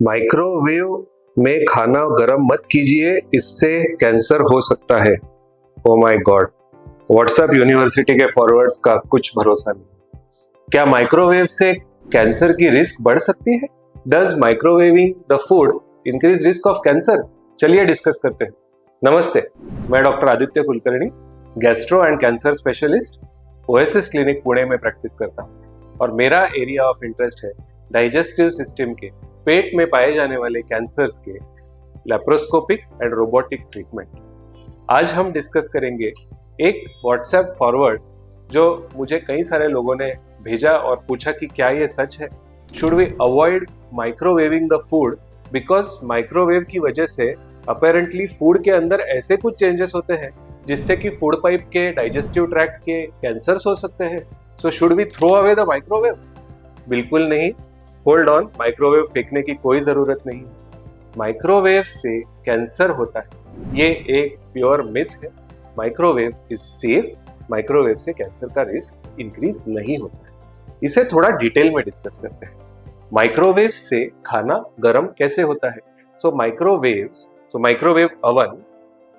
Microwave में खाना गर्म मत कीजिए, इससे कैंसर हो सकता है। Oh my God, WhatsApp university के फॉरवर्ड्स का कुछ भरोसा नहीं। क्या माइक्रोवेव से कैंसर की रिस्क बढ़ सकती है? Does microwaving the food increase risk of cancer? चलिए डिस्कस करते हैं। नमस्ते, मैं doctor Aditya Kulkarni, gastro and cancer specialist, OSS clinic Pune में प्रैक्टिस करता हूँ और मेरा एरिया ऑफ इंटरेस्ट है डाइजेस्टिव सिस्टम के, पेट में पाए जाने वाले कैंसर्स के लैप्रोस्कोपिक एंड रोबोटिक ट्रीटमेंट। आज हम डिस्कस करेंगे एक व्हाट्सएप फॉरवर्ड जो मुझे कई सारे लोगों ने भेजा और पूछा कि क्या ये सच है, should we avoid microwaving the food because microwave की वजह से अपेरेंटली फूड के अंदर ऐसे कुछ चेंजेस होते हैं जिससे कि फूड पाइप के, डाइजेस्टिव ट्रैक्ट के कैंसर्स हो सकते हैं। So should we throw away the microwave? बिल्कुल नहीं। होल्ड ऑन, माइक्रोवेव फेंकने की कोई जरूरत नहीं। माइक्रोवेव से कैंसर होता है, ये एक प्योर मिथ है। माइक्रोवेव इज सेफ, माइक्रोवेव से कैंसर का रिस्क इंक्रीज नहीं होता है। इसे थोड़ा डिटेल में डिस्कस करते हैं। माइक्रोवेव से खाना गर्म कैसे होता है? सो microwave oven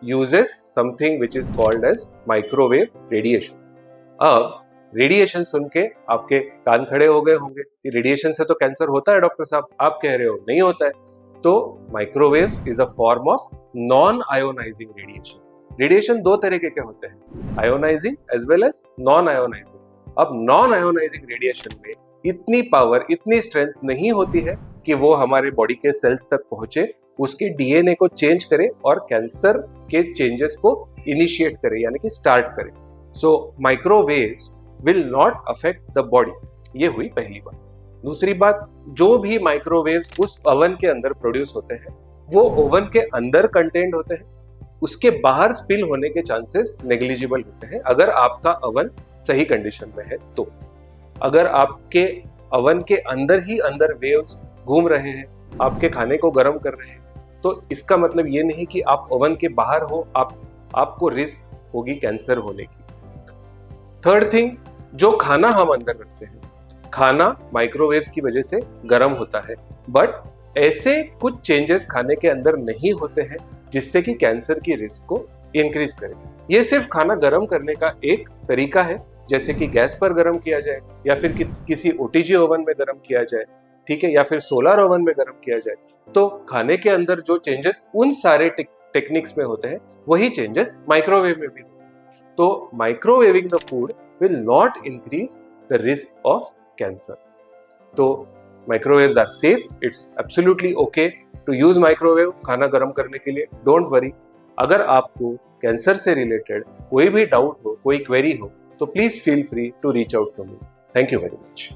uses something which is called as microwave radiation. अब रेडिएशन सुन के आपके कान खड़े हो गए होंगे कि रेडिएशन से तो कैंसर होता है डॉक्टर साहब, आप कह रहे हो नहीं होता है। तो microwaves is a form of non ionising radiation. Radiation दो तरीके के होते हैं, ionising as well as non ionising. अब नॉन आयोनाइजिंग रेडिएशन में इतनी पावर, इतनी स्ट्रेंथ नहीं होती है कि वो हमारे बॉडी के सेल्स तक पहुंचे, उसके डीएनए को चेंज करे और कैंसर के चेंजेस को इनिशिएट करे, यानी कि स्टार्ट करे। So microwaves will not affect the body. ये हुई पहली बात। दूसरी बात, जो भी माइक्रोवेव्स उस ओवन के अंदर प्रोड्यूस होते हैं वो ओवन के अंदर कंटेंट होते हैं, उसके बाहर स्पिल होने के चांसेस नेग्लिजिबल होते हैं अगर आपका ओवन सही कंडीशन में है। तो अगर आपके ओवन के अंदर ही अंदर वेव्स घूम रहे हैं, आपके खाने को गर्म कर रहे हैं, तो इसका मतलब ये नहीं कि आप ओवन के बाहर हो, आपको रिस्क होगी कैंसर होने की। थर्ड थिंग, जो खाना हम अंदर रखते हैं, खाना माइक्रोवेव्स की वजह से गर्म होता है, बट ऐसे कुछ चेंजेस खाने के अंदर नहीं होते हैं जिससे कि कैंसर की रिस्क को इंक्रीज करे। ये सिर्फ खाना गर्म करने का एक तरीका है, जैसे कि गैस पर गर्म किया जाए या फिर किसी ओटीजी ओवन में गर्म किया जाए, ठीक है, या फिर सोलर ओवन में गर्म किया जाए। तो खाने के अंदर जो चेंजेस उन सारे टेक्निक्स में होते हैं वही चेंजेस माइक्रोवेव में भी होते हैं। तो microwaving the food will not increase the risk of cancer. तो microwaves are safe. It's absolutely okay to use microwave खाना गर्म करने के लिए। Don't worry. अगर आपको कैंसर से रिलेटेड कोई भी डाउट हो, कोई क्वेरी हो, तो please feel free to reach out to me. Thank you very much.